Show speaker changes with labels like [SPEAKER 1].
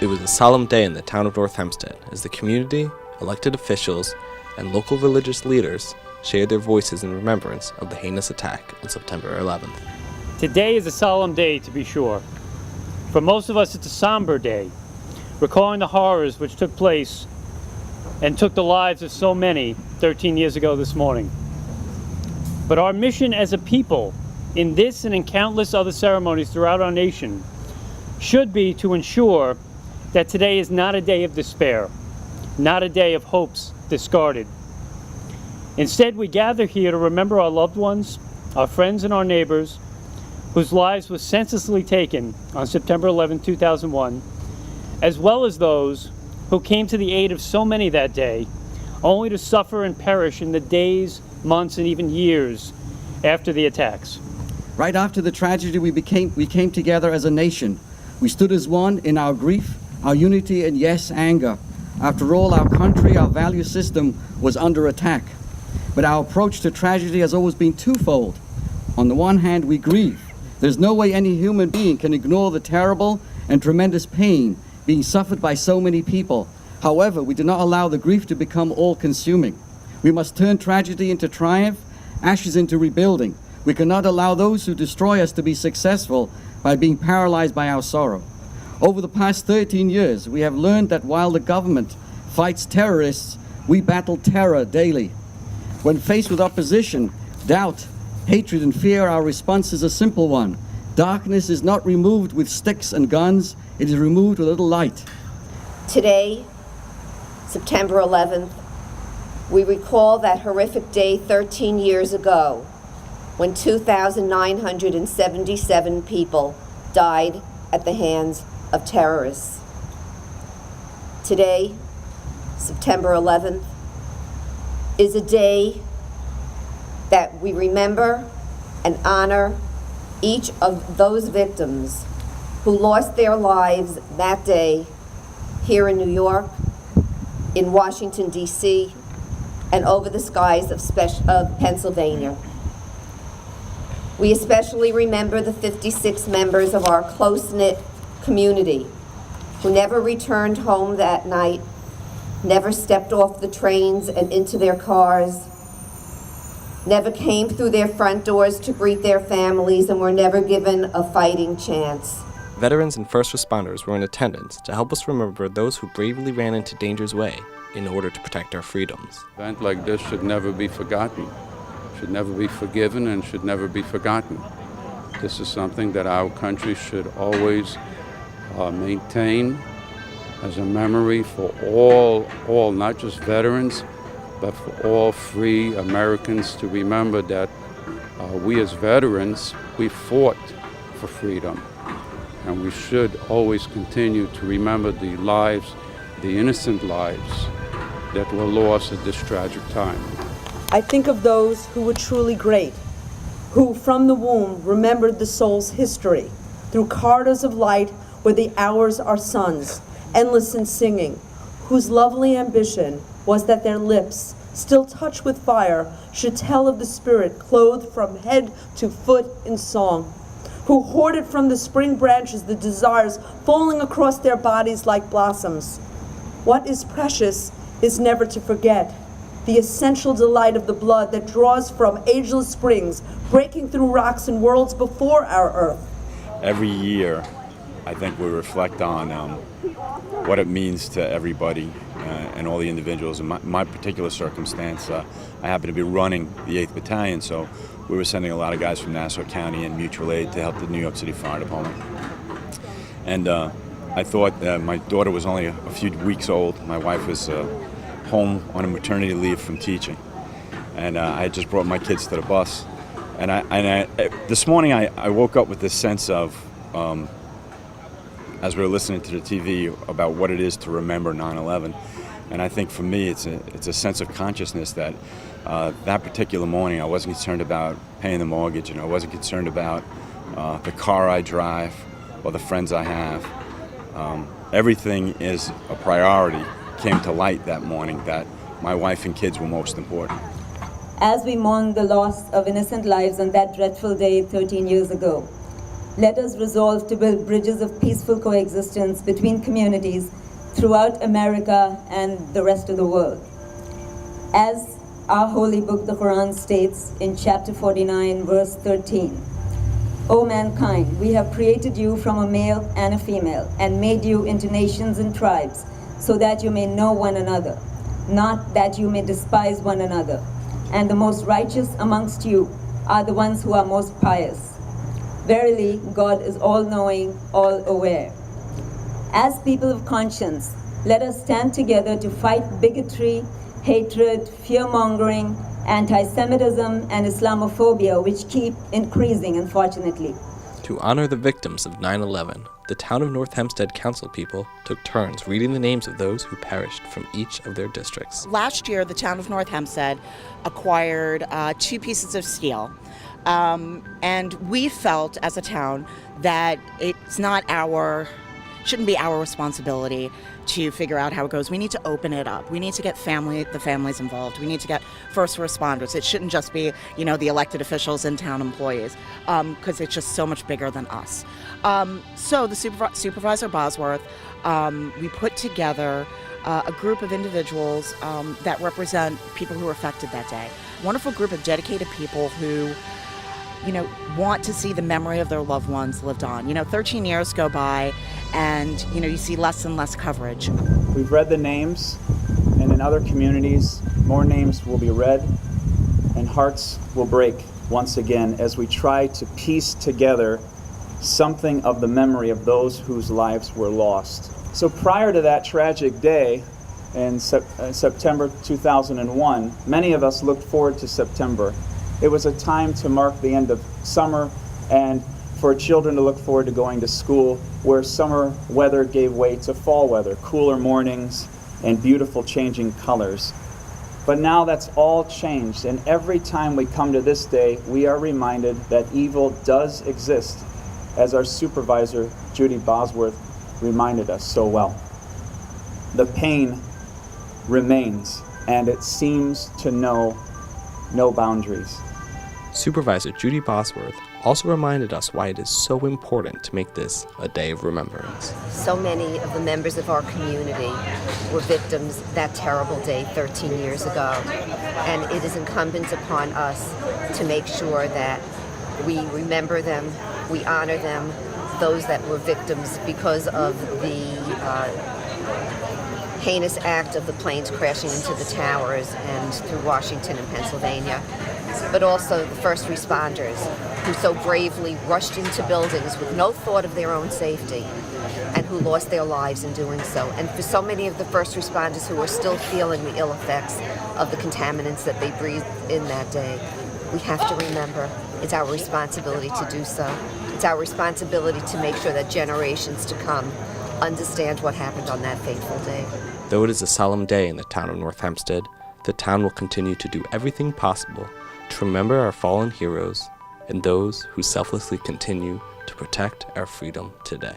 [SPEAKER 1] was a solemn day in the town of North Hempstead as the community, elected officials, and local religious leaders shared their voices in remembrance of the heinous attack on September 11th.
[SPEAKER 2] Today is a solemn day, to be sure. For most of us, it's a somber day, recalling the horrors which took place and took the lives of so many 13 years ago this morning. But our mission as a people, in this and in countless other ceremonies throughout our nation, should be to ensure that today is not a day of despair, not a day of hopes discarded. Instead, we gather here to remember our loved ones, our friends and our neighbors, whose lives were senselessly taken on September 11, 2001, as well as those who came to the aid of so many that day, only to suffer and perish in the days, months, and even years after the attacks.
[SPEAKER 3] Right after the tragedy, we came together as a nation. We stood as one in our grief, our unity, and yes, anger. After all, our country, our value system was under attack. But our approach to tragedy has always been twofold. On the one hand, we grieve. There's no way any human being can ignore the terrible and tremendous pain being suffered by so many people. However, we do not allow the grief to become all-consuming. We must turn tragedy into triumph, ashes into rebuilding. We cannot allow those who destroy us to be successful by being paralyzed by our sorrow. Over the past 13 years, we have learned that while the government fights terrorists, we battle terror daily. When faced with opposition, doubt, hatred, and fear, our response is a simple one. Darkness is not removed with sticks and guns, it is removed with a little light.
[SPEAKER 4] Today, September 11th, we recall that horrific day 13 years ago when 2,977 people died at the hands of terrorists. Today, September 11th, is a day that we remember and honor each of those victims who lost their lives that day here in New York, in Washington, D.C., and over the skies of Pennsylvania. We especially remember the 56 members of our close-knit community who never returned home that night, never stepped off the trains and into their cars, never came through their front doors to greet their families, and were never given a fighting chance.
[SPEAKER 1] Veterans and first responders were in attendance to help us remember those who bravely ran into danger's way in order to protect our freedoms.
[SPEAKER 5] An event like this should never be forgotten, should never be forgiven, and should never be forgotten. This is something that our country should always maintain as a memory for all, not just veterans, but for all free Americans to remember that we as veterans, we fought for freedom. And we should always continue to remember the lives, the innocent lives that were lost at this tragic time.
[SPEAKER 6] I think of those who were truly great, who from the womb remembered the soul's history, through corridors of light where the hours are suns, endless in singing, whose lovely ambition was that their lips, still touched with fire, should tell of the spirit clothed from head to foot in song, who hoarded from the spring branches the desires falling across their bodies like blossoms. What is precious is never to forget, the essential delight of the blood that draws from ageless springs, breaking through rocks and worlds before our earth.
[SPEAKER 7] Every year, I think we reflect on what it means to everybody and all the individuals. In my particular circumstance, I happen to be running the 8th Battalion, so we were sending a lot of guys from Nassau County and mutual aid to help the New York City Fire Department. And I thought my daughter was only a few weeks old. My wife was home on a maternity leave from teaching. And I had just brought my kids to the bus. And this morning I woke up with this sense of, as we were listening to the TV, about what it is to remember 9/11. And I think for me it's a sense of consciousness that that particular morning I wasn't concerned about paying the mortgage, and I wasn't concerned about the car I drive or the friends I have. Everything is a priority came to light that morning, that my wife and kids were most important.
[SPEAKER 8] As we mourn the loss of innocent lives on that dreadful day 13 years ago, let us resolve to build bridges of peaceful coexistence between communities throughout America and the rest of the world. As our holy book, the Quran, states in chapter 49, verse 13, O mankind, we have created you from a male and a female, and made you into nations and tribes, so that you may know one another, not that you may despise one another. And the most righteous amongst you are the ones who are most pious. Verily, God is all-knowing, all-aware. As people of conscience, let us stand together to fight bigotry, hatred, fear-mongering, anti-Semitism, and Islamophobia, which keep increasing, unfortunately.
[SPEAKER 1] To honor the victims of 9/11, the town of North Hempstead council people took turns reading the names of those who perished from each of their districts.
[SPEAKER 9] Last year, the town of North Hempstead acquired 2 pieces of steel. And we felt as a town that shouldn't be our responsibility to figure out how it goes. We need to open it up. We need to get the families involved. We need to get first responders. It shouldn't just be, the elected officials and town employees, because it's just so much bigger than us. So the Supervisor Bosworth, we put together a group of individuals that represent people who were affected that day. A wonderful group of dedicated people who want to see the memory of their loved ones lived on. 13 years go by and, you see less and less coverage.
[SPEAKER 10] We've read the names, and in other communities, more names will be read and hearts will break once again as we try to piece together something of the memory of those whose lives were lost. So prior to that tragic day in September 2001, many of us looked forward to September. It was a time to mark the end of summer and for children to look forward to going to school, where summer weather gave way to fall weather, cooler mornings and beautiful changing colors. But now that's all changed, and every time we come to this day, we are reminded that evil does exist, as our Supervisor Judi Bosworth reminded us so well. The pain remains, and it seems to know no boundaries.
[SPEAKER 1] Supervisor Judi Bosworth also reminded us why it is so important to make this a day of remembrance.
[SPEAKER 4] So many of the members of our community were victims that terrible day 13 years ago, and it is incumbent upon us to make sure that we remember them, we honor them, those that were victims because of the heinous act of the planes crashing into the towers and through Washington and Pennsylvania, but also the first responders who so bravely rushed into buildings with no thought of their own safety and who lost their lives in doing so. And for so many of the first responders who are still feeling the ill effects of the contaminants that they breathed in that day, we have to remember it's our responsibility to do so. It's our responsibility to make sure that generations to come understand what happened on that fateful day.
[SPEAKER 1] Though it is a solemn day in the town of North Hempstead, the town will continue to do everything possible to remember our fallen heroes and those who selflessly continue to protect our freedom today.